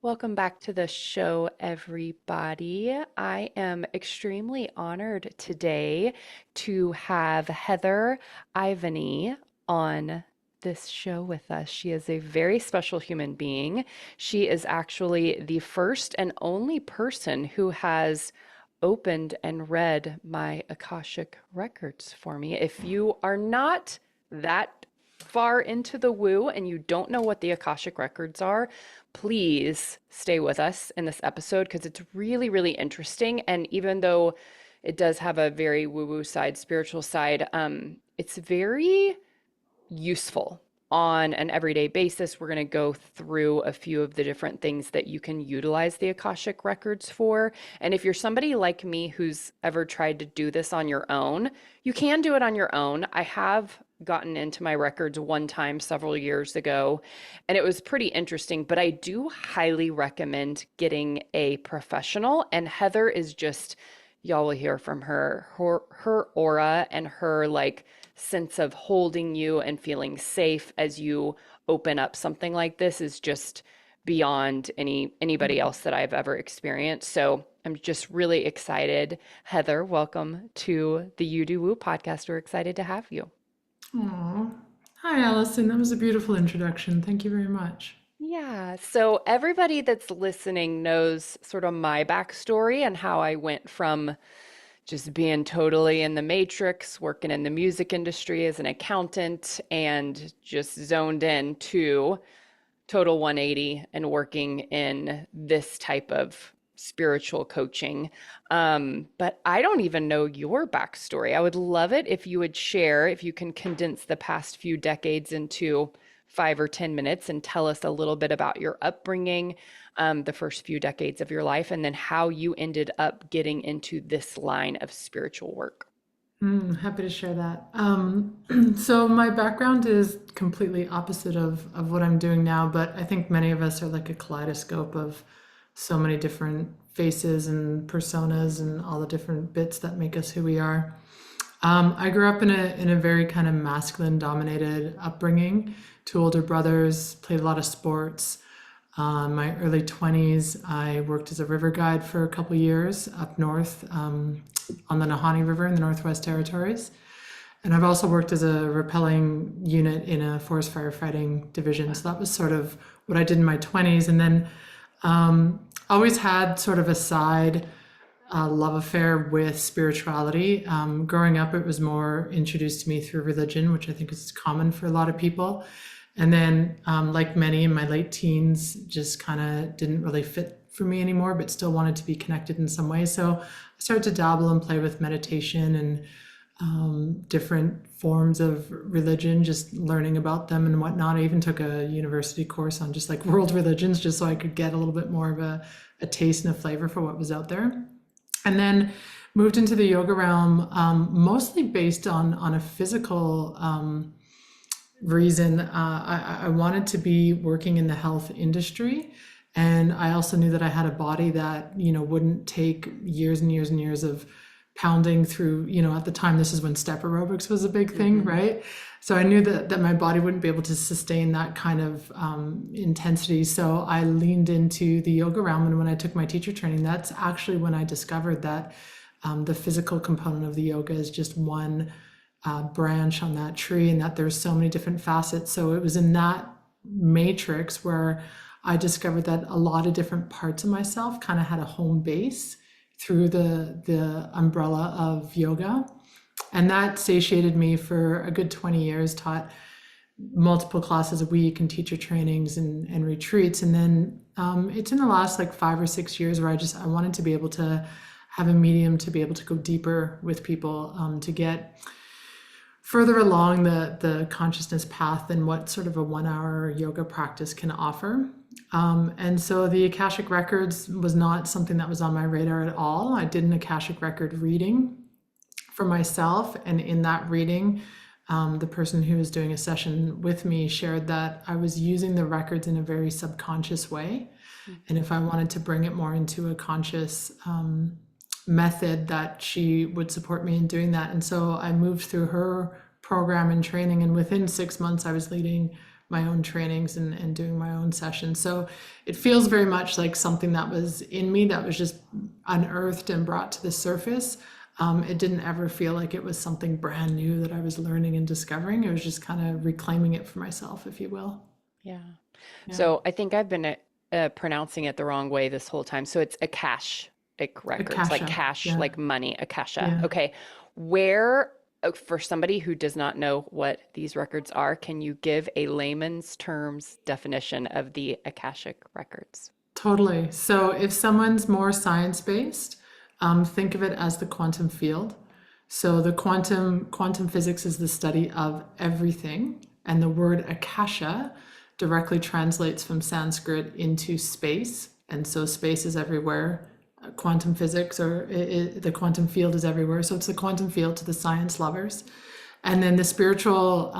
Welcome back to the show, everybody. I am extremely honored today to have Heather Ivany on this show with us. She is a very special human being. She is actually the first and only person who has opened and read my Akashic records for me. If you are not that far into the woo and you don't know what the Akashic records are, please stay with us in this episode because it's really, really interesting. And even though it does have a very woo-woo side, spiritual side, it's very useful on an everyday basis. We're going to go through a few of the different things that you can utilize the Akashic records for. And if you're somebody like me who's ever tried to do this on your own, you can do it on your own. I have gotten into my records one time several years ago, and it was pretty interesting, but I do highly recommend getting a professional. And Heather is just, y'all will hear from her aura and her like sense of holding you and feeling safe as you open up something like this is just beyond anybody else that I've ever experienced. So I'm just really excited. Heather, welcome to the You Do Woo podcast. We're excited to have you. Aw. Hi, Allison. That was a beautiful introduction. Thank you very much. Yeah, so everybody that's listening knows sort of my backstory and how I went from just being totally in the matrix, working in the music industry as an accountant, and just zoned in to total 180 and working in this type of spiritual coaching. But I don't even know your backstory. I would love it if you would share, if you can condense the past few decades into 5 or 10 minutes and tell us a little bit about your upbringing, the first few decades of your life, and then how you ended up getting into this line of spiritual work. Happy to share that. So my background is completely opposite of what I'm doing now, but I think many of us are like a kaleidoscope of so many different faces and personas and all the different bits that make us who we are. I grew up in a very kind of masculine dominated upbringing. Two older brothers, played a lot of sports. In my early 20s, I worked as a river guide for a couple years up north on the Nahanni River in the Northwest Territories. And I've also worked as a rappelling unit in a forest firefighting division. So that was sort of what I did in my 20s. And then always had sort of a side love affair with spirituality. Growing up, it was more introduced to me through religion, which I think is common for a lot of people. And then, like many in my late teens, just kind of didn't really fit for me anymore, but still wanted to be connected in some way. So I started to dabble and play with meditation and different forms of religion, just learning about them and whatnot. I even took a university course on just like world religions, just so I could get a little bit more of a taste and a flavor for what was out there. And then moved into the yoga realm, mostly based on a physical reason. I wanted to be working in the health industry. And I also knew that I had a body that, wouldn't take years and years and years of pounding through, at the time, this is when step aerobics was a big thing, Mm-hmm. right? So I knew that my body wouldn't be able to sustain that kind of intensity. So I leaned into the yoga realm. And when I took my teacher training, that's actually when I discovered that the physical component of the yoga is just one branch on that tree, and that there's so many different facets. So it was in that matrix where I discovered that a lot of different parts of myself kind of had a home base through the umbrella of yoga. And that satiated me for a good 20 years, taught multiple classes a week and teacher trainings and retreats. And then it's in the last like 5 or 6 years where I wanted to be able to have a medium to be able to go deeper with people, to get further along the consciousness path than what sort of a 1 hour yoga practice can offer. And so the Akashic Records was not something that was on my radar at all. I did an Akashic Record reading for myself, and in that reading, the person who was doing a session with me shared that I was using the records in a very subconscious way. And if I wanted to bring it more into a conscious method, that she would support me in doing that. And so I moved through her program and training, and within 6 months I was leading my own trainings and doing my own sessions. So it feels very much like something that was in me that was just unearthed and brought to the surface. It didn't ever feel like it was something brand new that I was learning and discovering. It was just kind of reclaiming it for myself, if you will. Yeah. Yeah. So I think I've been pronouncing it the wrong way this whole time. So it's Akashic records, like Akasha. cash, Yeah. like money, Akasha. Yeah. Okay. Where, for somebody who does not know what these records are, can you give a layman's terms definition of the Akashic records? Totally. So if someone's more science-based, think of it as the quantum field. So the quantum physics is the study of everything, and the word akasha directly translates from Sanskrit into space, and so space is everywhere. Quantum physics or the quantum field is everywhere. So it's the quantum field to the science lovers, and then the spiritual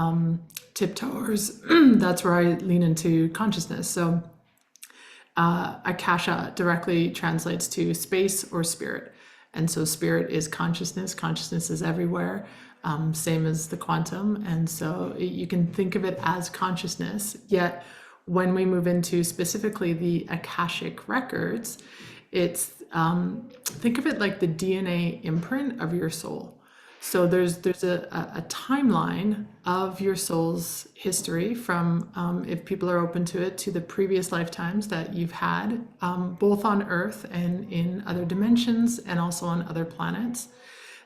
tiptoers. That's where I lean into consciousness. So Akasha directly translates to space or spirit. And so spirit is consciousness, consciousness is everywhere, same as the quantum. And so you can think of it as consciousness. Yet when we move into specifically the Akashic records, it's think of it like the DNA imprint of your soul. So there's a timeline of your soul's history from, if people are open to it, to the previous lifetimes that you've had, both on Earth and in other dimensions and also on other planets,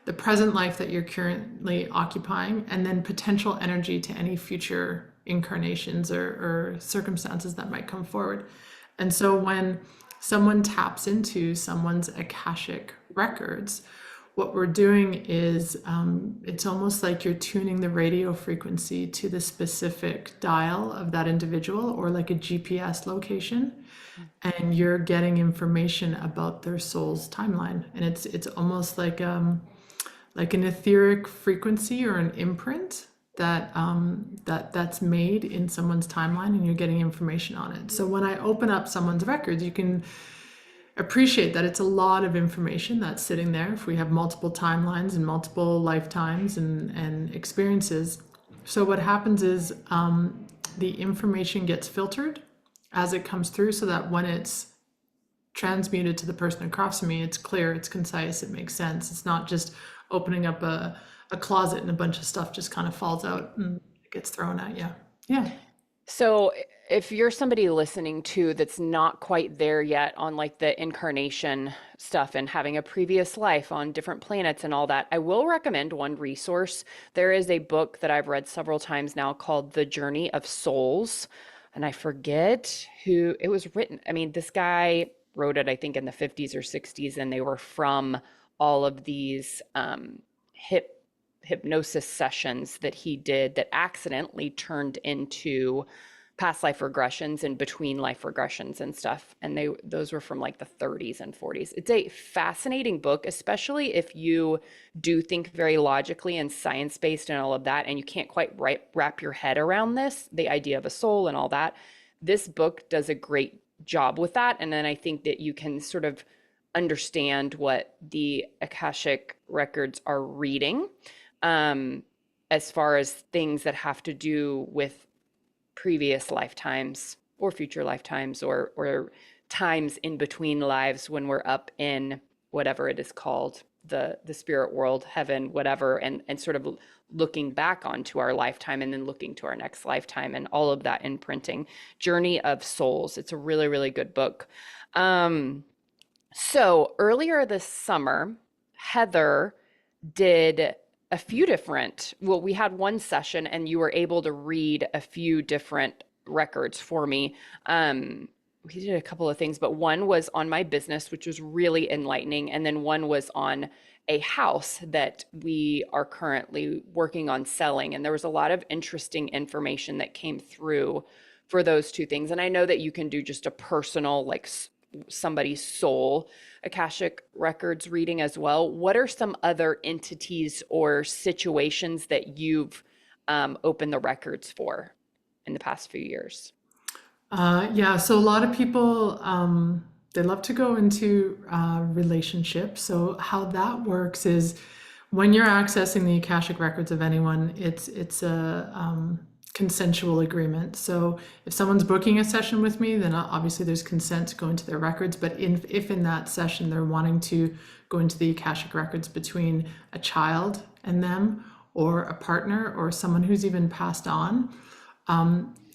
the present life that you're currently occupying, and then potential energy to any future incarnations or circumstances that might come forward. And so when someone taps into someone's Akashic records, what we're doing is it's almost like you're tuning the radio frequency to the specific dial of that individual or like a GPS location, and you're getting information about their soul's timeline. And it's almost like an etheric frequency or an imprint that's made in someone's timeline, and you're getting information on it. So when I open up someone's records, you can appreciate that it's a lot of information that's sitting there if we have multiple timelines and multiple lifetimes and experiences. So what happens is the information gets filtered as it comes through, so that when it's transmuted to the person across from me, it's clear, it's concise, it makes sense. It's not just opening up a closet and a bunch of stuff just kind of falls out and it gets thrown at you. Yeah. So if you're somebody listening to that's not quite there yet on like the incarnation stuff and having a previous life on different planets and all that, I will recommend one resource. There is a book that I've read several times now called The Journey of Souls, and I forget who it was written. I mean, this guy wrote it, I think, in the 50s or 60s, and they were from all of these hypnosis sessions that he did that accidentally turned into past life regressions and between life regressions and stuff, and those were from like the 30s and 40s. It's a fascinating book, especially if you do think very logically and science-based and all of that, and you can't quite wrap your head around the idea of a soul and all that. This book does a great job with that, and then I think that you can sort of understand what the Akashic records are reading, um, as far as things that have to do with previous lifetimes or future lifetimes or times in between lives when we're up in whatever it is called, the spirit world, heaven, whatever, and sort of looking back onto our lifetime and then looking to our next lifetime and all of that imprinting. Journey of Souls. It's a really, really good book. So earlier this summer, Heather did a few different, well, we had one session and you were able to read a few different records for me. We did a couple of things, but one was on my business, which was really enlightening. And then one was on a house that we are currently working on selling. And there was a lot of interesting information that came through for those two things. And I know that you can do just a personal, like somebody's soul Akashic records reading as well. What are some other entities or situations that you've opened the records for in the past few years? Yeah, so a lot of people they love to go into relationships. So how that works is when you're accessing the Akashic records of anyone, it's a consensual agreement. So if someone's booking a session with me, then obviously there's consent to go into their records. But if in that session they're wanting to go into the Akashic records between a child and them, or a partner, or someone who's even passed on,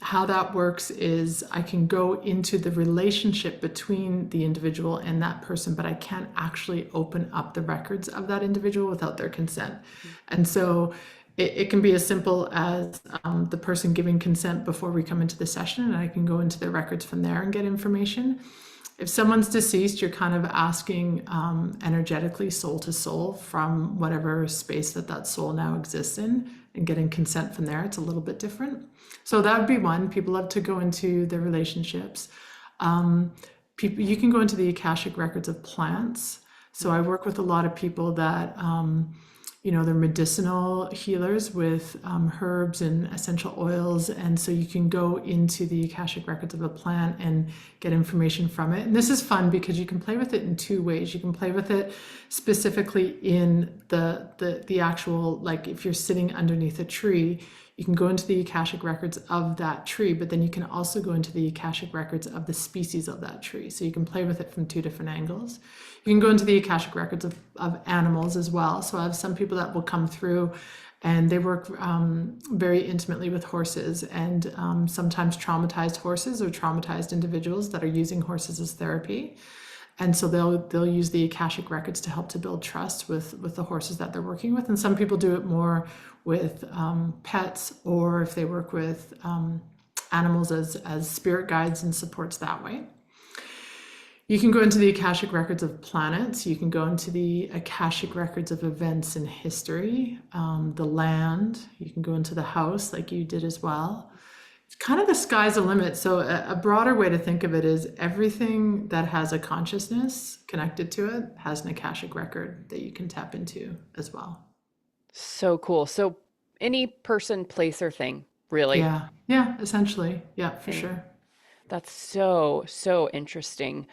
how that works is I can go into the relationship between the individual and that person, but I can't actually open up the records of that individual without their consent. And so it can be as simple as the person giving consent before we come into the session, and I can go into their records from there and get information. If someone's deceased, you're kind of asking energetically, soul to soul, from whatever space that soul now exists in, and getting consent from there. It's a little bit different. So that would be one. People love to go into their relationships. People, you can go into the Akashic records of plants. So I work with a lot of people that they're medicinal healers with herbs and essential oils. And so you can go into the Akashic records of a plant and get information from it. And this is fun because you can play with it in two ways. You can play with it specifically in the actual, like if you're sitting underneath a tree, you can go into the Akashic records of that tree, but then you can also go into the Akashic records of the species of that tree. So you can play with it from two different angles. You can go into the Akashic records of animals as well. So I have some people that will come through and they work very intimately with horses, and sometimes traumatized horses or traumatized individuals that are using horses as therapy. And so they'll use the Akashic records to help to build trust with the horses that they're working with. And some people do it more with pets, or if they work with animals as spirit guides and supports that way. You can go into the Akashic records of planets. You can go into the Akashic records of events in history, the land. You can go into the house like you did as well. Kind of the sky's the limit. So a broader way to think of it is everything that has a consciousness connected to it has an Akashic record that you can tap into as well. So cool. So any person, place, or thing, really. Yeah. Yeah, essentially. Yeah, for Any, sure. that's so, so interesting.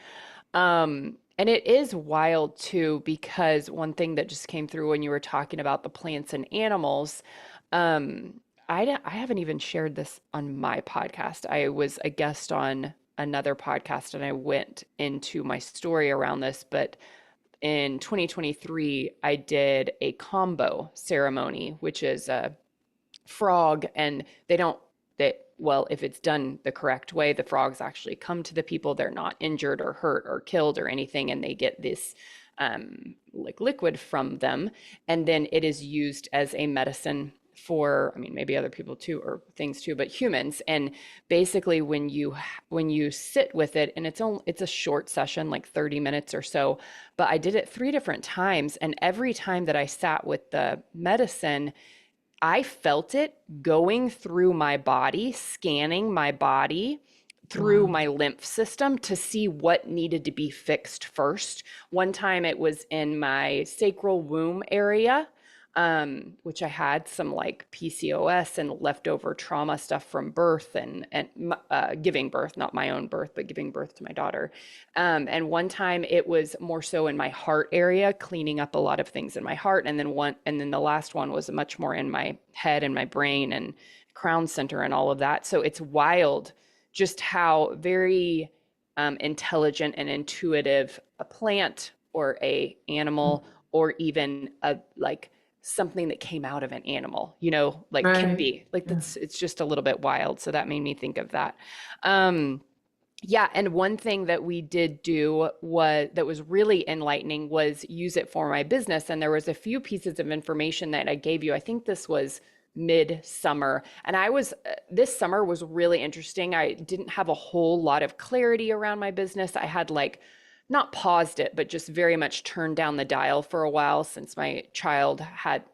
And it is wild too, because one thing that just came through when you were talking about the plants and animals, I haven't even shared this on my podcast. I was a guest on another podcast and I went into my story around this, but in 2023, I did a combo ceremony, which is a frog, and they don't they well, if it's done the correct way, the frogs actually come to the people. They're not injured or hurt or killed or anything, and they get this like liquid from them, and then it is used as a medicine for, I mean, maybe other people too, or things too, but humans. And basically when you sit with it, and it's a short session, like 30 minutes or so, but I did it 3 different times, and every time that I sat with the medicine, I felt it going through my body, scanning my body through Wow. my lymph system to see what needed to be fixed first. One time it was in my sacral womb area, which I had some like PCOS and leftover trauma stuff from birth, and giving birth, not my own birth, but giving birth to my daughter. And one time it was more so in my heart area, cleaning up a lot of things in my heart. And then the last one was much more in my head and my brain and crown center and all of that. So it's wild just how very intelligent and intuitive a plant or a animal, or even a like something that came out of an animal, like can Right. be. Like Yeah. it's just a little bit wild. So that made me think of that. Um, yeah, and one thing that we did do was really enlightening was use it for my business. And there was a few pieces of information that I gave you. I think this was mid-summer. And this summer was really interesting. I didn't have a whole lot of clarity around my business. I had like not paused it, but just very much turned down the dial for a while since my child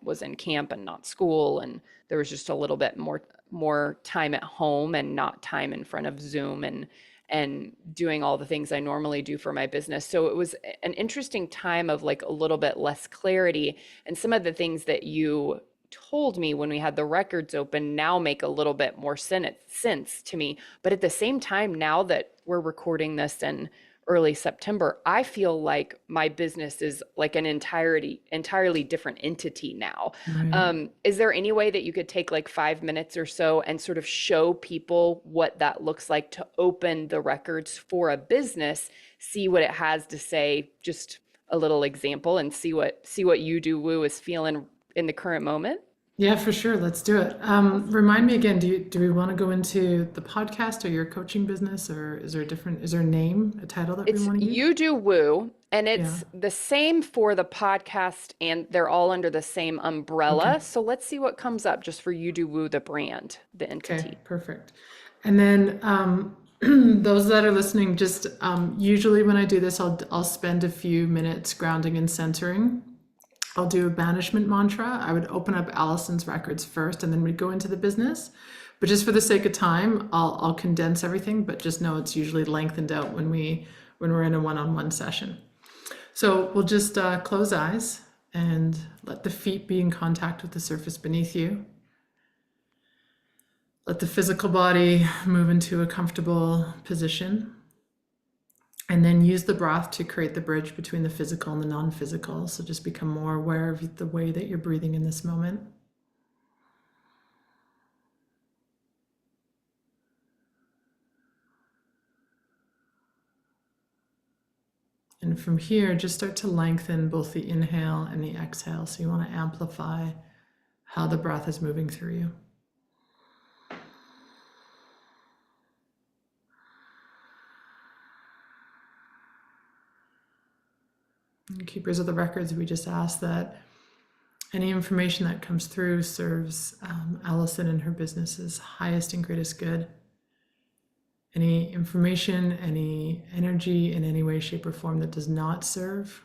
was in camp and not school, and there was just a little bit more time at home and not time in front of Zoom and doing all the things I normally do for my business. So it was an interesting time of like a little bit less clarity. And some of the things that you told me when we had the records open now make a little bit more sense to me. But at the same time, now that we're recording this and early September, I feel like my business is like an entirely different entity now. Right. Is there any way that you could take like 5 minutes or so and sort of show people what that looks like to open the records for a business, see what it has to say, just a little example, and see what You Do Woo is feeling in the current moment? Yeah, for sure. Let's do it. Awesome. Remind me again, do we want to go into the podcast or your coaching business, or is there a name, a title that we It's want to use? You Do Woo, and Yeah. it's the same for the podcast, and they're all under the same Okay. umbrella. So let's see what comes up just for You Do Woo, the brand, the Okay, entity. perfect. And then those that are listening, just usually when I do this, I'll spend a few minutes grounding and centering. I'll do a banishment mantra. I would open up Allison's records first, and then we'd go into the business. But just for the sake of time, I'll condense everything. But just know it's usually lengthened out when we're in a one-on-one session. So we'll just close eyes and let the feet be in contact with the surface beneath you. Let the physical body move into a comfortable position. And then use the breath to create the bridge between the physical and the non-physical. So just become more aware of the way that you're breathing in this moment. And from here, just start to lengthen both the inhale and the exhale. So you want to amplify how the breath is moving through you. And keepers of the records, we just ask that any information that comes through serves Allison and her business's highest and greatest good. Any information, any energy in any way, shape, or form that does not serve,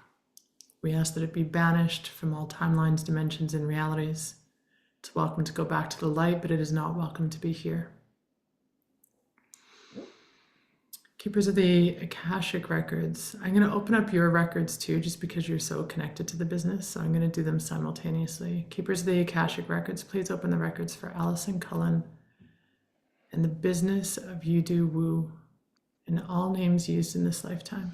we ask that it be banished from all timelines, dimensions, and realities. It's welcome to go back to the light, but it is not welcome to be here. Keepers of the Akashic records, I'm going to open up your records too, just because you're so connected to the business. So I'm going to do them simultaneously. Keepers of the Akashic records, please open the records for Allison Cullen and the business of You Do Woo and all names used in this lifetime.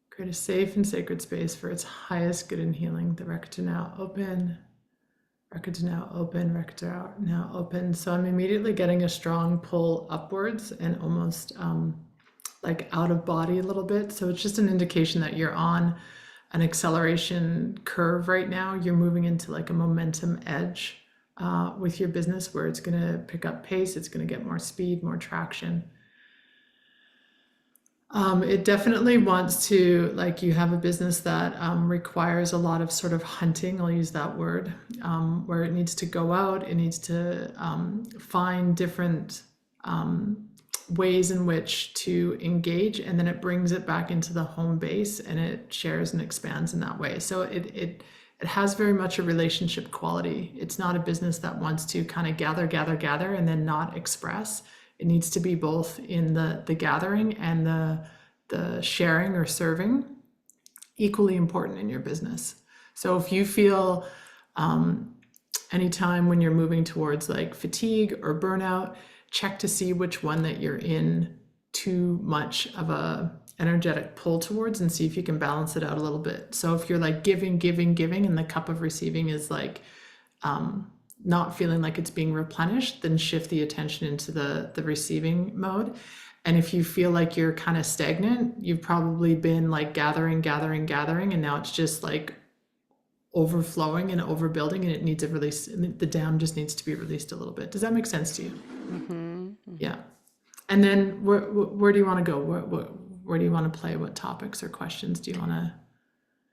Create a safe and sacred space for its highest good and healing. The records are now open. Records are now open. Records are now open. So I'm immediately getting a strong pull upwards and almost like out of body a little bit. So it's just an indication that you're on an acceleration curve right now. You're moving into like a momentum edge with your business where it's going to pick up pace. It's going to get more speed, more traction. It definitely wants to, like, you have a business that requires a lot of sort of hunting, I'll use that word, where it needs to go out, it needs to find different ways in which to engage, and then it brings it back into the home base and it shares and expands in that way. So it has very much a relationship quality. It's not a business that wants to kind of gather, and then not express. It needs to be both in the gathering and the sharing or serving, equally important in your business. So if you feel anytime when you're moving towards like fatigue or burnout, check to see which one that you're in too much of a energetic pull towards and see if you can balance it out a little bit. So if you're like giving, and the cup of receiving is like not feeling like it's being replenished, then shift the attention into the receiving mode. And if you feel like you're kind of stagnant, you've probably been like gathering, and now it's just like overflowing and overbuilding, and it needs a release. The dam just needs to be released a little bit. Does that make sense to you? Mm-hmm, Yeah. mm-hmm. And then where do you want to go? Where do you want to play? What topics or questions do you want to?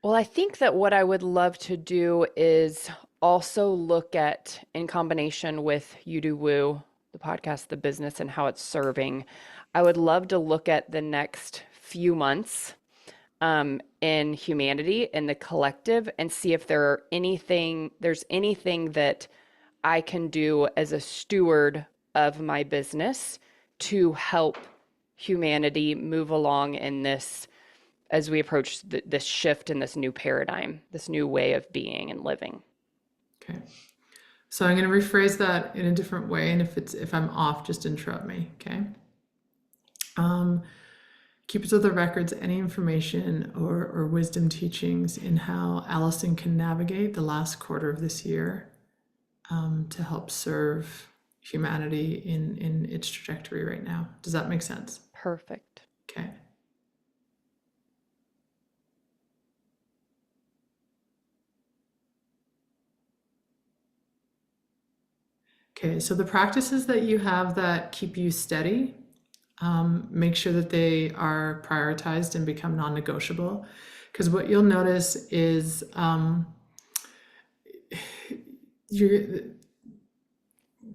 Well, I think that what I would love to do is also look at, in combination with You Do Woo, the podcast, the business, and how it's serving. I would love to look at the next few months in humanity, in the collective, and see if there's anything that I can do as a steward of my business to help humanity move along in this as we approach this shift in this new paradigm, this new way of being and living. Okay. So I'm going to rephrase that in a different way, and if I'm off, just interrupt me. Okay. Um, keepers of the records any information or wisdom teachings in how Allison can navigate the last quarter of this year to help serve humanity in its trajectory right now. Does that make sense? Perfect. Okay. Okay, so the practices that you have that keep you steady, make sure that they are prioritized and become non-negotiable. Because what you'll notice is you're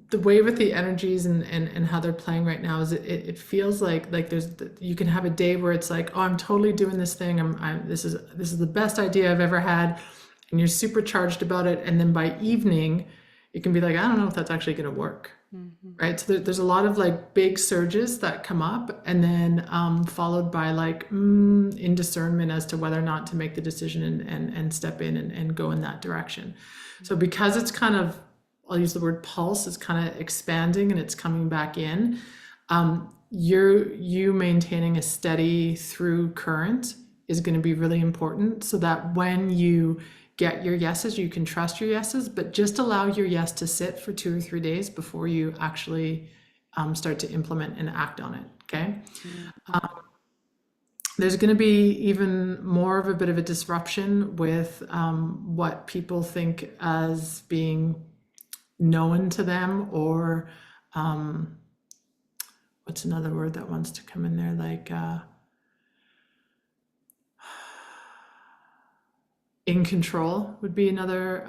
the way with the energies and how they're playing right now is it feels like there's you can have a day where it's like, oh, I'm totally doing this thing, this is the best idea I've ever had, and you're super charged about it, and then by evening it can be like, I don't know if that's actually going to work. Mm-hmm. Right, so there's a lot of like big surges that come up, and then followed by like indiscernment as to whether or not to make the decision and step in and go in that direction. So because it's kind of, I'll use the word pulse, it's kind of expanding and it's coming back in. You maintaining a steady through current is going to be really important, so that when you get your yeses, you can trust your yeses, but just allow your yes to sit for 2 or 3 days before you actually start to implement and act on it. Okay. Mm-hmm. There's going to be even more of a bit of a disruption with what people think as being known to them, or what's another word that wants to come in there, like in control would be another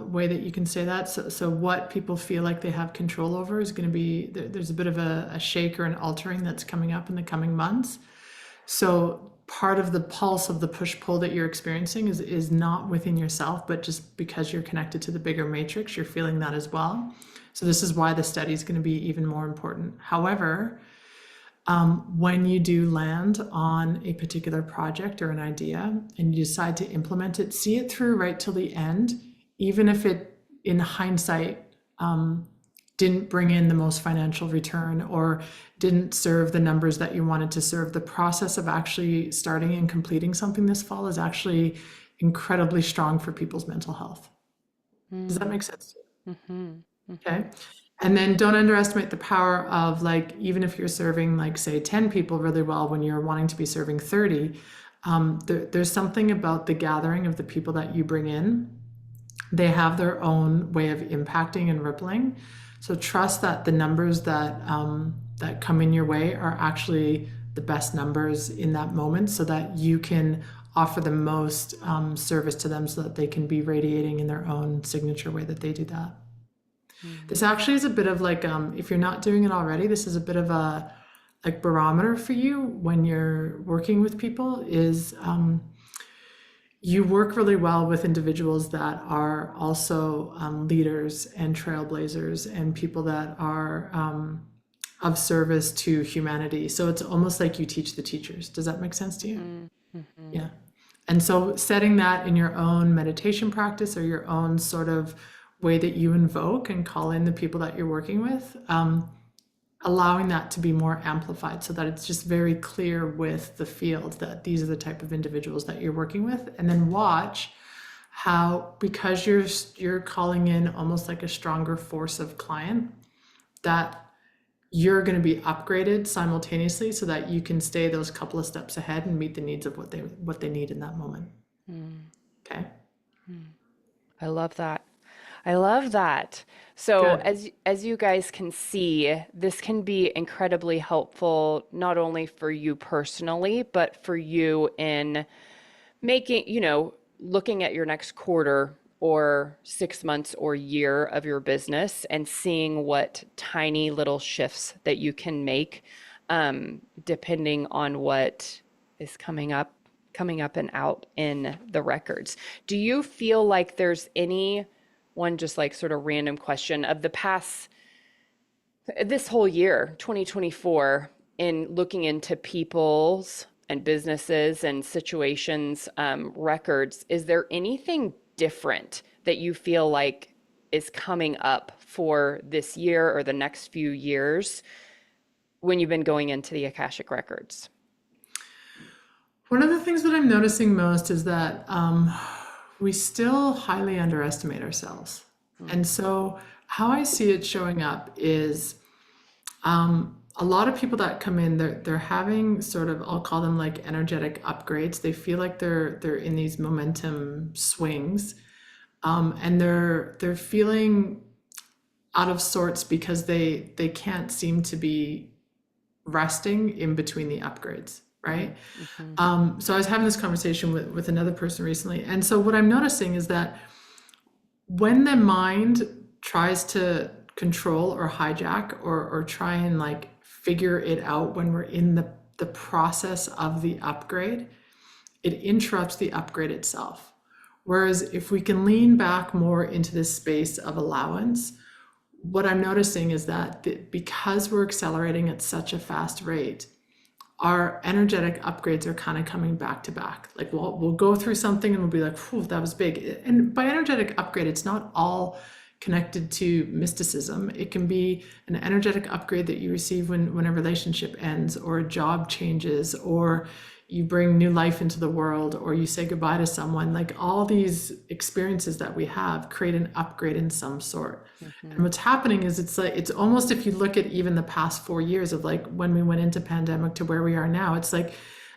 way that you can say that. So what people feel like they have control over is going to be, there's a bit of a shake or an altering that's coming up in the coming months. So part of the pulse of the push-pull that you're experiencing is not within yourself, but just because you're connected to the bigger matrix, you're feeling that as well. So this is why the study is going to be even more important. However, when you do land on a particular project or an idea and you decide to implement it, see it through right till the end, even if it, in hindsight, didn't bring in the most financial return or didn't serve the numbers that you wanted to serve. The process of actually starting and completing something this fall is actually incredibly strong for people's mental health. Does that make sense to Mm-hmm. you? Mm-hmm. Okay. And then don't underestimate the power of, like, even if you're serving, like, say 10 people really well, when you're wanting to be serving 30, there's something about the gathering of the people that you bring in. They have their own way of impacting and rippling. So trust that the numbers that come in your way are actually the best numbers in that moment, so that you can offer the most service to them, so that they can be radiating in their own signature way that they do that. This actually is a bit of like, if you're not doing it already, this is a bit of a like barometer for you when you're working with people, is you work really well with individuals that are also leaders and trailblazers and people that are of service to humanity. So it's almost like you teach the teachers. Does that make sense to you? Mm-hmm. Yeah. And so setting that in your own meditation practice or your own sort of way that you invoke and call in the people that you're working with, allowing that to be more amplified, so that it's just very clear with the field that these are the type of individuals that you're working with. And then watch how, because you're calling in almost like a stronger force of client, that you're going to be upgraded simultaneously, so that you can stay those couple of steps ahead and meet the needs of what they need in that moment. Mm. Okay. I love that. I love that. So Good. as you guys can see, this can be incredibly helpful not only for you personally, but for you in making, looking at your next quarter or 6 months or year of your business and seeing what tiny little shifts that you can make, depending on what is coming up and out in the records. Do you feel like there's any one just like sort of random question of the past, this whole year, 2024, in looking into people's and businesses and situations, records, is there anything different that you feel like is coming up for this year or the next few years when you've been going into the Akashic records? One of the things that I'm noticing most is that we still highly underestimate ourselves. Mm, And so, how I see it showing up is a lot of people that come in, they're having sort of, I'll call them like energetic upgrades. They feel like they're in these momentum swings, and they're feeling out of sorts because they can't seem to be resting in between the upgrades, mm, right? mhm, So I was having this conversation with another person recently, and so what I'm noticing is that when the mind tries to control or hijack or try and like figure it out when we're in the process of the upgrade, it interrupts the upgrade itself. Whereas if we can lean back more into this space of allowance, what I'm noticing is that because we're accelerating at such a fast rate, our energetic upgrades are kind of coming back to back. Like we'll go through something and we'll be like, "Whew, that was big." And by energetic upgrade, it's not all connected to mysticism. It can be an energetic upgrade that you receive when a relationship ends, or a job changes, or you bring new life into the world, or you say goodbye to someone. Like all these experiences that we have create an upgrade in some sort. And mhm, what's happening is it's like it's almost, if you look at even the past 4 years of like when we went into pandemic to where we are now, it's like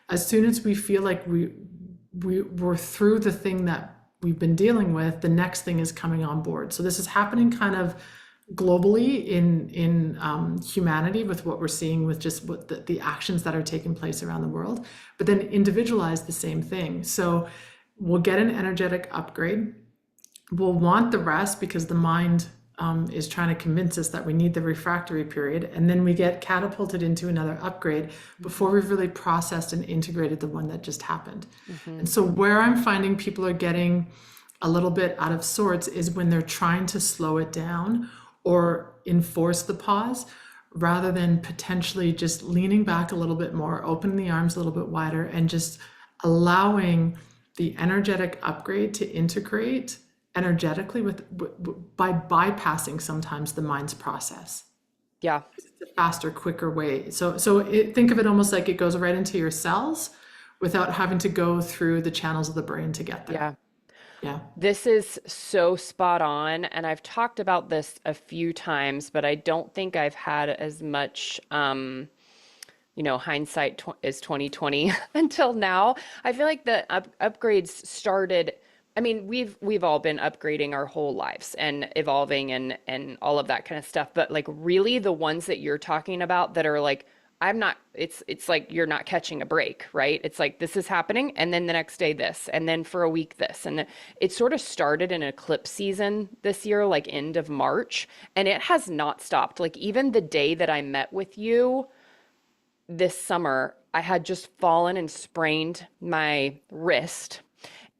as soon as we feel like we're through the thing that we've been dealing with, the next thing is coming on board. So this is happening kind of globally in humanity with what we're seeing with just what the actions that are taking place around the world, but then individualize the same thing. So we'll get an energetic upgrade, we'll want the rest because the mind is trying to convince us that we need the refractory period, and then we get catapulted into another upgrade before mhm, we've really processed and integrated the one that just happened. And mhm, so where I'm finding people are getting a little bit out of sorts is when they're trying to slow it down or enforce the pause, rather than potentially just leaning back a little bit more, opening the arms a little bit wider, and just allowing the energetic upgrade to integrate energetically by bypassing sometimes the mind's process. yeah, It's a faster, quicker way. Think of it almost like it goes right into your cells without having to go through the channels of the brain to get there. yeah. Yeah. This is so spot on, and I've talked about this a few times, but I don't think I've had as much hindsight is 2020 until now. I feel like the upgrades started. I mean, we've all been upgrading our whole lives and evolving and all of that kind of stuff. But like really the ones that you're talking about that are like, I'm not, it's like you're not catching a break, right? It's like this is happening and then the next day this and then for a week this. And it sort of started in eclipse season this year, like end of March, and it has not stopped. Like even the day that I met with you this summer, I had just fallen and sprained my wrist.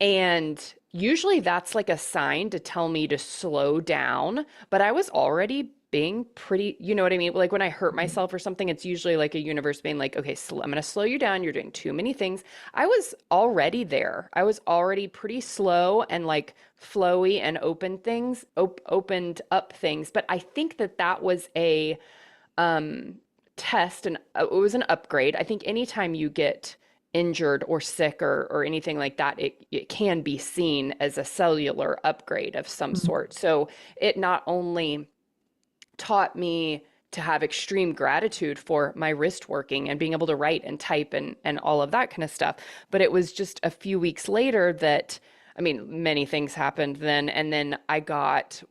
And usually that's like a sign to tell me to slow down, but I was already being pretty, you know what I mean? Like when I hurt myself or something, it's usually like a universe being like, okay, I'm going to slow you down. You're doing too many things. I was already there. I was already pretty slow and like flowy and opened up things. But I think that that was a um, test, and it was an upgrade. I think anytime you get injured or sick or anything like that, it can be seen as a cellular upgrade of some sort. So it not only taught me to have extreme gratitude for my wrist working and being able to write and type and all of that kind of stuff, but it was just a few weeks later that I mean, many things happened then. And then I got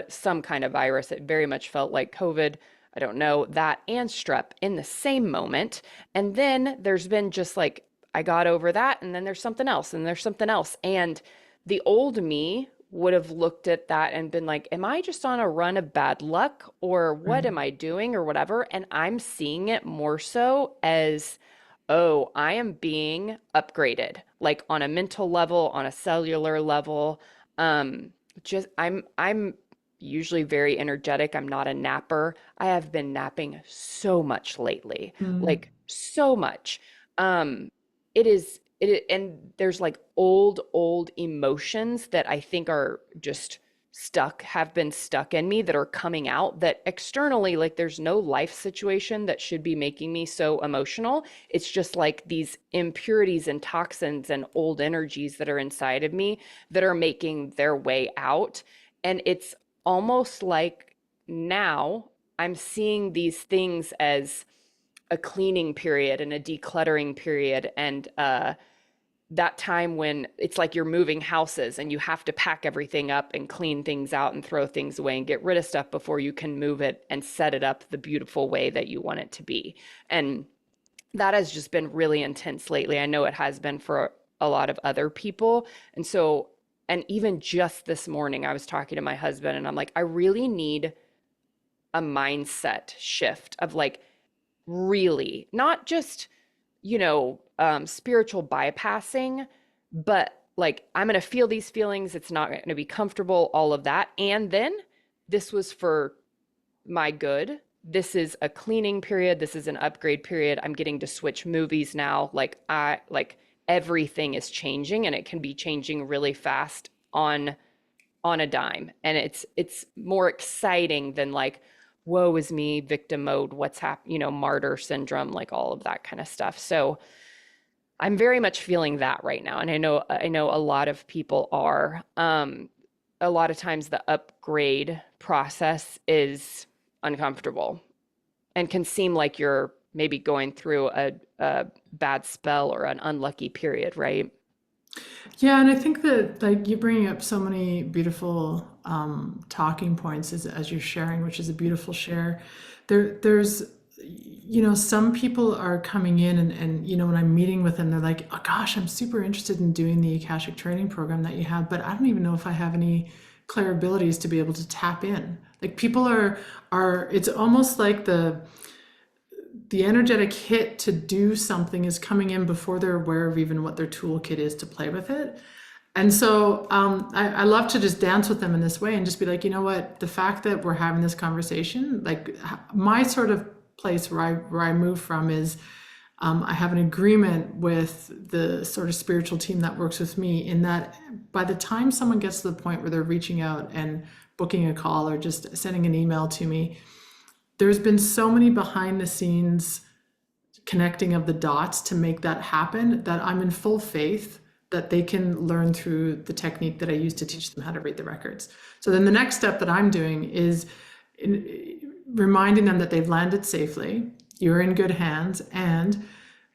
some kind of virus. It very much felt like COVID. I don't know, that and strep in the same moment. And then there's been just like, I got over that. And then there's something else and there's something else. And the old me would have looked at that and been like, am I just on a run of bad luck or what Right. am I doing or whatever? And I'm seeing it more so as, oh, I am being upgraded, like on a mental level, on a cellular level. Um, just I'm usually very energetic. I'm not a napper. I have been napping so much lately, Mm. like so much. And there's like old emotions that I think are just have been stuck in me that are coming out, that externally, like, there's no life situation that should be making me so emotional. It's just like these impurities and toxins and old energies that are inside of me that are making their way out. And it's almost like now I'm seeing these things as a cleaning period and a decluttering period, and that time when it's like you're moving houses and you have to pack everything up and clean things out and throw things away and get rid of stuff before you can move it and set it up the beautiful way that you want it to be. And that has just been really intense lately. I know it has been for a lot of other people. And so, and even just this morning, I was talking to my husband and I'm like, I really need a mindset shift of like, really, not just, spiritual bypassing, but like, I'm going to feel these feelings. It's not going to be comfortable, all of that. And then this was for my good. This is a cleaning period. This is an upgrade period. I'm getting to switch movies now. Like everything is changing, and it can be changing really fast on a dime. And it's more exciting than like, woe is me, victim mode, what's happening, martyr syndrome, like all of that kind of stuff. So I'm very much feeling that right now. And I know a lot of people are. A lot of times the upgrade process is uncomfortable and can seem like you're maybe going through a bad spell or an unlucky period, right? Yeah, and I think that like you're bringing up so many beautiful talking points as you're sharing, which is a beautiful share. There's, some people are coming in and when I'm meeting with them, they're like, oh gosh, I'm super interested in doing the Akashic training program that you have, but I don't even know if I have any clear abilities to be able to tap in. Like people are it's almost like the energetic hit to do something is coming in before they're aware of even what their toolkit is to play with it. And so I love to just dance with them in this way and just be like, you know what, the fact that we're having this conversation, like my sort of place where I move from is I have an agreement with the sort of spiritual team that works with me in that by the time someone gets to the point where they're reaching out and booking a call or just sending an email to me, there's been so many behind the scenes connecting of the dots to make that happen that I'm in full faith that they can learn through the technique that I use to teach them how to read the records. So then the next step that I'm doing is reminding them that they've landed safely, you're in good hands, and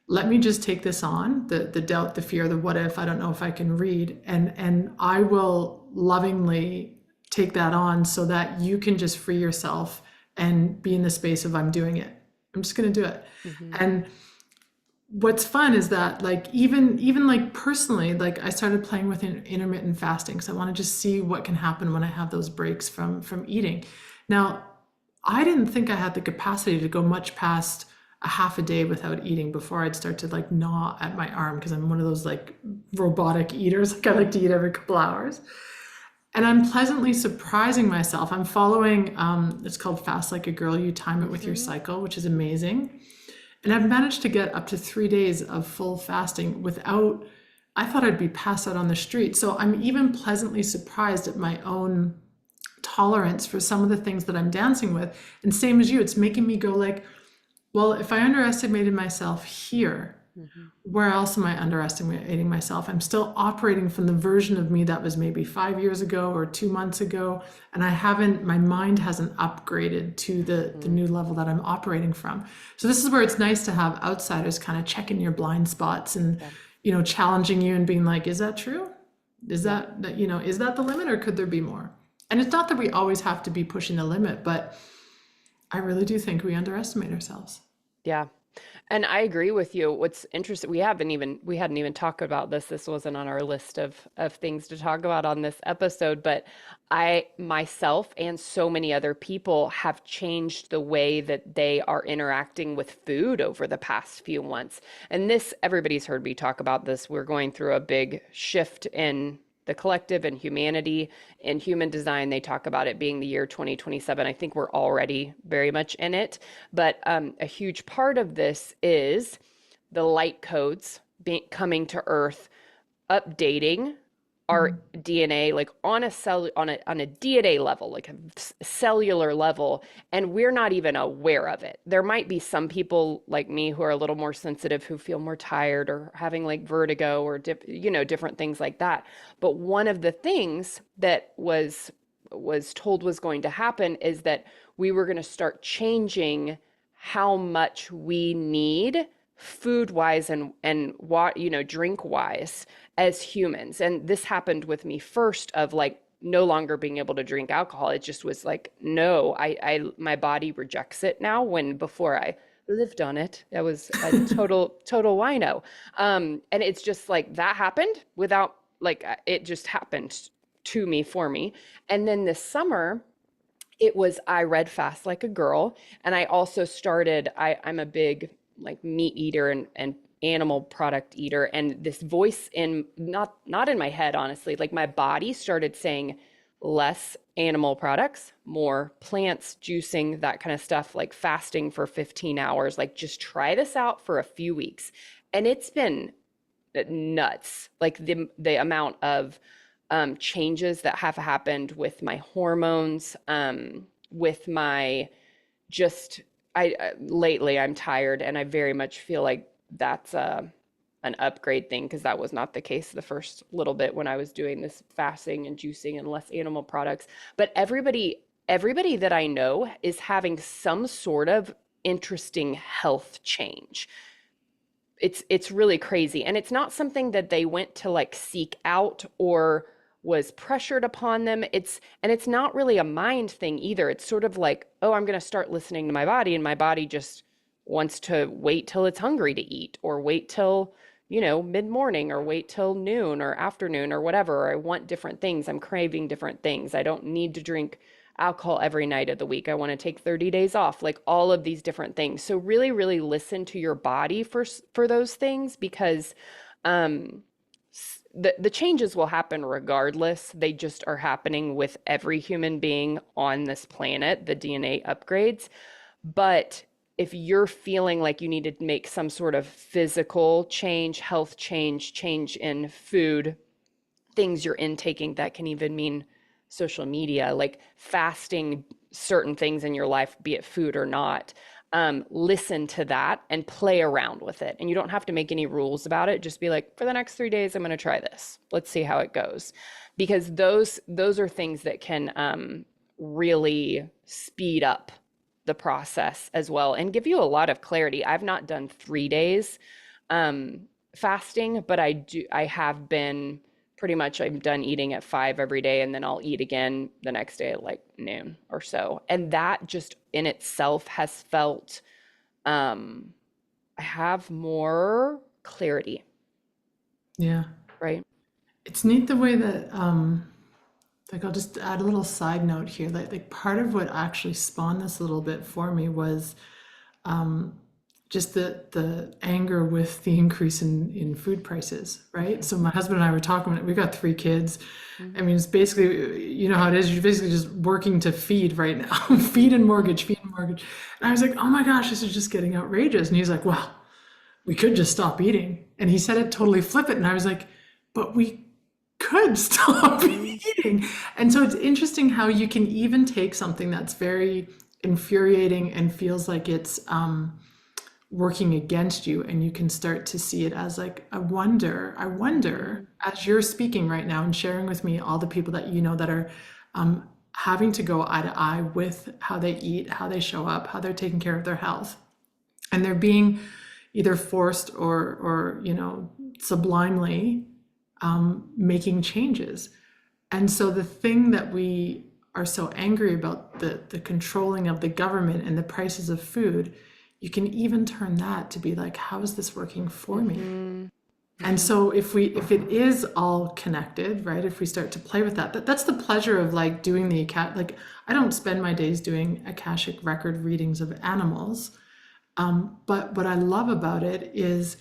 let me just take this on, the doubt, the fear, the what if, I don't know if I can read, and I will lovingly take that on so that you can just free yourself and be in the space of I'm doing it. I'm just going to do it. Mm-hmm. And what's fun is that like even like personally, like I started playing with intermittent fasting because I want to just see what can happen when I have those breaks from eating. Now, I didn't think I had the capacity to go much past a half a day without eating before I'd start to like gnaw at my arm because I'm one of those like robotic eaters. Like I like to eat every couple hours. And I'm pleasantly surprising myself. I'm following, it's called Fast Like a Girl. You time it with your Mm-hmm. cycle, which is amazing. And I've managed to get up to 3 days of full fasting without, I thought I'd be passed out on the street. So I'm even pleasantly surprised at my own tolerance for some of the things that I'm dancing with. And same as you, it's making me go like, well, if I underestimated myself here, Mm-hmm. where else am I underestimating myself? I'm still operating from the version of me that was maybe 5 years ago or 2 months ago. And my mind hasn't upgraded to the Mm-hmm. new level that I'm operating from. So this is where it's nice to have outsiders kind of checking your blind spots and, Yeah. challenging you and being like, is that true? Is Yeah. is that the limit or could there be more? And it's not that we always have to be pushing the limit, but I really do think we underestimate ourselves. Yeah. And I agree with you. What's interesting, we hadn't even talked about this. This wasn't on our list of things to talk about on this episode, but I myself and so many other people have changed the way that they are interacting with food over the past few months. And this, everybody's heard me talk about this. We're going through a big shift in the collective and humanity. In human design, they talk about it being the year 2027. I think we're already very much in it. But a huge part of this is the light codes coming to Earth, updating. our Mm. DNA like on a cell on a DNA level, like a cellular level, and we're not even aware of it. There might be some people like me who are a little more sensitive who feel more tired or having like vertigo or different things like that. But one of the things that was told was going to happen is that we were going to start changing how much we need food wise and what drink wise as humans. And this happened with me first of like no longer being able to drink alcohol. It just was like, no, I my body rejects it now when before I lived on it. I was a total wino. And it's just like that happened without like it just happened to me for me. And then this summer it was I read Fast Like a Girl, and I also started. I'm a big like meat eater and animal product eater, and this voice in not in my head, honestly, like my body started saying less animal products, more plants, juicing, that kind of stuff, like fasting for 15 hours, like just try this out for a few weeks. And it's been nuts, like the amount of changes that have happened with my hormones, with my just lately I'm tired, and I very much feel like that's an upgrade thing because that was not the case the first little bit when I was doing this fasting and juicing and less animal products. But everybody that I know is having some sort of interesting health change. It's really crazy, and it's not something that they went to like seek out or was pressured upon them. It's not really a mind thing either. It's sort of like, oh, I'm going to start listening to my body, and my body just wants to wait till it's hungry to eat, or wait till mid-morning, or wait till noon or afternoon or whatever. Or I want different things. I'm craving different things. I don't need to drink alcohol every night of the week. I want to take 30 days off, like all of these different things. So really, really listen to your body for those things, because um, the changes will happen regardless. They just are happening with every human being on this planet, the DNA upgrades. But if you're feeling like you need to make some sort of physical change, health change, change in food, things you're intaking, that can even mean social media, like fasting certain things in your life, be it food or not. Listen to that and play around with it. And you don't have to make any rules about it. Just be like, for the next 3 days, I'm going to try this. Let's see how it goes. Because those are things that can really speed up the process as well and give you a lot of clarity. I've not done 3 days um, fasting, but I have been pretty much I'm done eating at 5 every day, and then I'll eat again the next day at like noon or so. And that just in itself has felt um I have more clarity, Yeah. right? It's neat the way that like I'll just add a little side note here. Like part of what actually spawned this a little bit for me was just the anger with the increase in food prices, right? So my husband and I were talking, we got 3 kids. I Mm-hmm. mean, it's basically, you know how it is. You're basically just working to feed right now, Mm-hmm. feed and mortgage. And I was like, oh my gosh, this is just getting outrageous. And he's like, well, we could just stop eating. And he said it totally flippant. And I was like, but we could stop Mm-hmm. eating. And so it's interesting how you can even take something that's very infuriating and feels like it's working against you, and you can start to see it as like, I wonder, Mm-hmm. as you're speaking right now and sharing with me all the people that you know that are having to go eye to eye with how they eat, how they show up, how they're taking care of their health, and they're being either forced or sublimely making changes. And so the thing that we are so angry about, the controlling of the government and the prices of food, you can even turn that to be like, how is this working for me? Mm-hmm. And Mm-hmm. so if it is all connected, right? If we start to play with that's the pleasure of like doing like I don't spend my days doing Akashic record readings of animals. But what I love about it is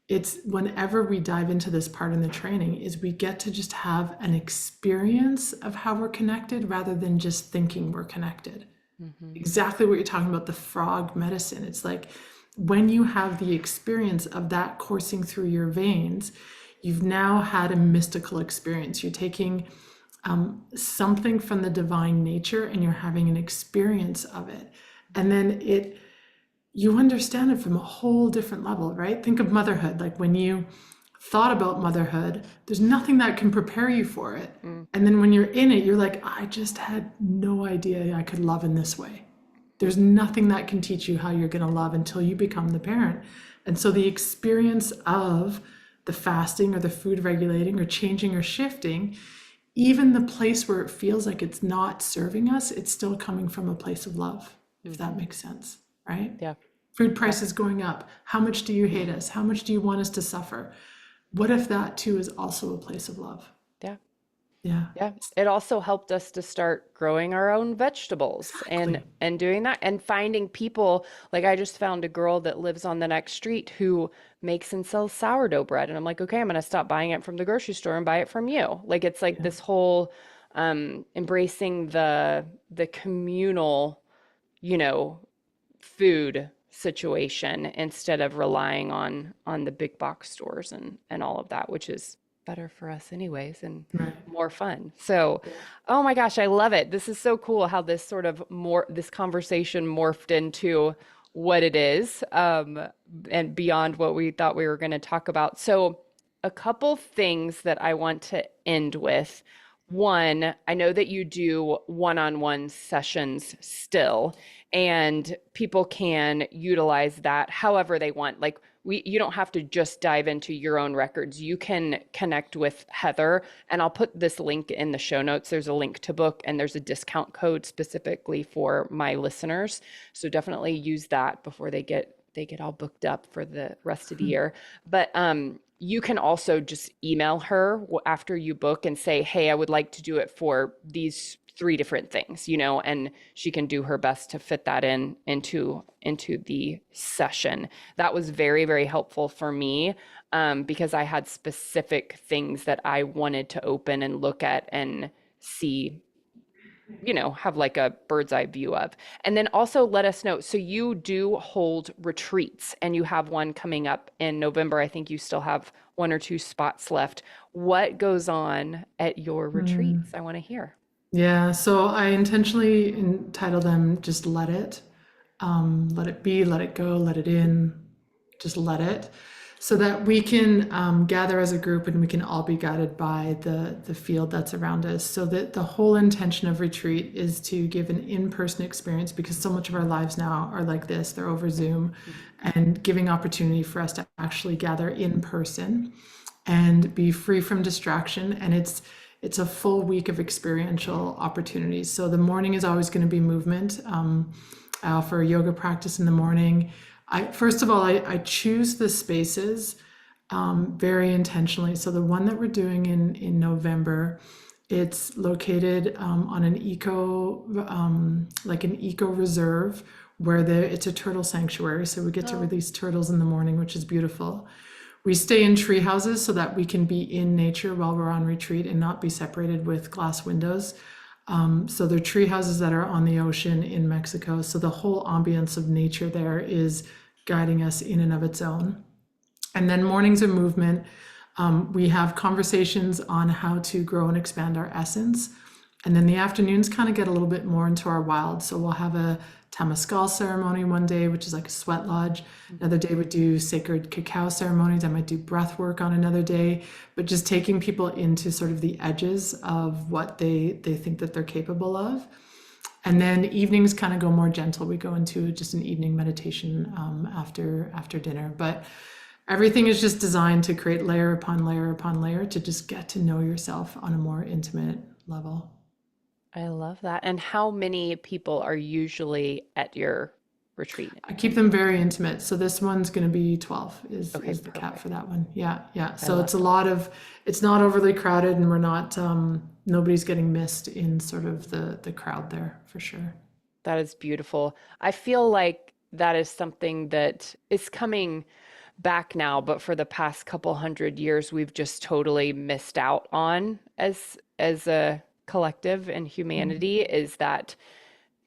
it's whenever we dive into this part in the training is we get to just have an experience of how we're connected rather than just thinking we're connected. Mm-hmm. Exactly what you're talking about, the frog medicine. It's like when you have the experience of that coursing through your veins, You've now had a mystical experience. You're taking something from the divine nature and you're having an experience of it. And then you understand it from a whole different level, right? Think of motherhood. Like when you thought about motherhood, there's nothing that can prepare you for it. Mm, And then when you're in it, you're like, I just had no idea I could love in this way. There's nothing that can teach you how you're going to love until you become the parent. And so the experience of the fasting or the food regulating or changing or shifting, even the place where it feels like it's not serving us, it's still coming from a place of love, if that hmm. makes sense, right? Yeah. Food Yeah. prices going up. How much do you hate us? How much do you want us to suffer? What if that too is also a place of love? Yeah. Yeah, Yeah, it also helped us to start growing our own vegetables exactly. and doing that and finding people. Like I just found a girl that lives on the next street who makes and sells sourdough bread, and I'm like, okay, I'm gonna stop buying it from the grocery store and buy it from you. Like it's like Yeah, this whole embracing the communal, you know, food situation instead of relying on the big box stores and all of that, which is better for us anyways and right. more fun. So, oh my gosh, I love it. This is so cool how this sort of more this conversation morphed into what it is, and beyond what we thought we were going to talk about. So, a couple things that I want to end with. One, I know that you do one-on-one sessions still, and people can utilize that however they want. Like you don't have to just dive into your own records. You can connect with Heather, and I'll put this link in the show notes. There's a link to book, and there's a discount code specifically for my listeners. So definitely use that before they get all booked up for the rest of the year. But you can also just email her after you book and say, "Hey, I would like to do it for these three different things," and she can do her best to fit that into the session. That was very, very helpful for me, because I had specific things that I wanted to open and look at and see, have like a bird's eye view of. And then also let us know. So you do hold retreats and you have one coming up in November. I think you still have one or two spots left. What goes on at your Hmm. retreats? I want to hear. Yeah, so I intentionally entitle them just let it. Let it be, let it go, let it in, just let it. So that we can gather as a group and we can all be guided by the field that's around us. So that the whole intention of retreat is to give an in-person experience because so much of our lives now are like this, they're over Zoom, and giving opportunity for us to actually gather in person and be free from distraction. And it's a full week of experiential opportunities. So the morning is always going to be movement. I offer yoga practice in the morning. First of all, I choose the spaces very intentionally. So the one that we're doing in November, it's located on an like an eco reserve where it's a turtle sanctuary. So we get to Oh, release turtles in the morning, which is beautiful. We stay in tree houses so that we can be in nature while we're on retreat and not be separated with glass windows. So they're tree houses that are on the ocean in Mexico. So the whole ambience of nature there is guiding us in and of its own. And then mornings of movement, we have conversations on how to grow and expand our essence. And then the afternoons kind of get a little bit more into our wild. So we'll have a Temescal ceremony one day, which is like a sweat lodge. Another day we do sacred cacao ceremonies. I might do breath work on another day, but just taking people into sort of the edges of what they think that they're capable of. And then evenings kind of go more gentle. We go into just an evening meditation after dinner. But everything is just designed to create layer upon layer upon layer to just get to know yourself on a more intimate level. I love that. And how many people are usually at your retreat? I keep them very intimate. So this one's going to be 12 Okay, is the cap for perfect. that one. Yeah, yeah. I So love it's a that. lot of it's not overly crowded and we're not nobody's getting missed in sort of the crowd there for sure. That is beautiful. I feel like that is something that is coming back now, but for the past couple hundred years, we've just totally missed out on as a collective and humanity is that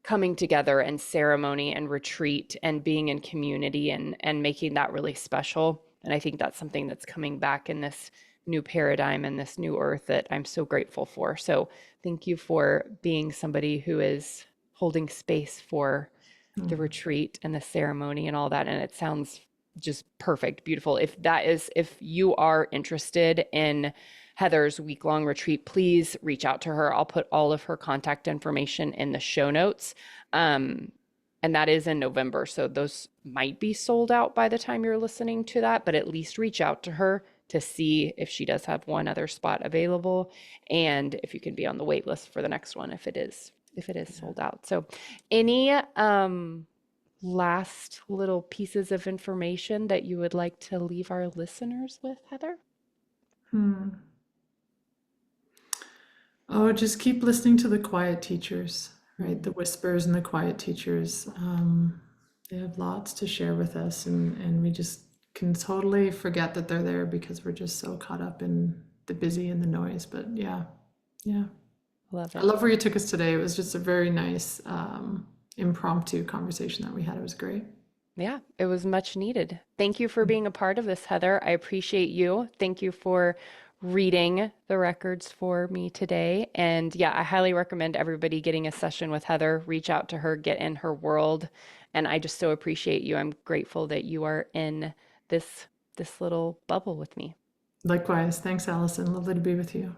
coming together and ceremony and retreat and being in community and making that really special. And I think that's something that's coming back in this new paradigm and this new earth that I'm so grateful for. So thank you for being somebody who is holding space for the Mm. retreat and the ceremony and all that. And it sounds just perfect, beautiful. If you are interested in Heather's week long retreat, please reach out to her. I'll put all of her contact information in the show notes. Um, and that is in November. So those might be sold out by the time you're listening to that, but at least reach out to her to see if she does have one other spot available and if you can be on the wait list for the next one if it is sold out. So any last little pieces of information that you would like to leave our listeners with, Heather? Hmm. Oh, just keep listening to the quiet teachers, right? Mm, The whispers and the quiet teachers. They have lots to share with us, and we just can totally forget that they're there because we're just so caught up in the busy and the noise. But yeah, yeah. love I it. love where you took us today. It was just a very nice, impromptu conversation that we had. It was great. Yeah, it was much needed. Thank you for being a part of this, Heather. I appreciate you. Thank you for reading the records for me today. And yeah, I highly recommend everybody getting a session with Heather. Reach out to her, get in her world. And I just so appreciate you. I'm grateful that you are in this little bubble with me. Likewise. Thanks, Allison. Lovely to be with you.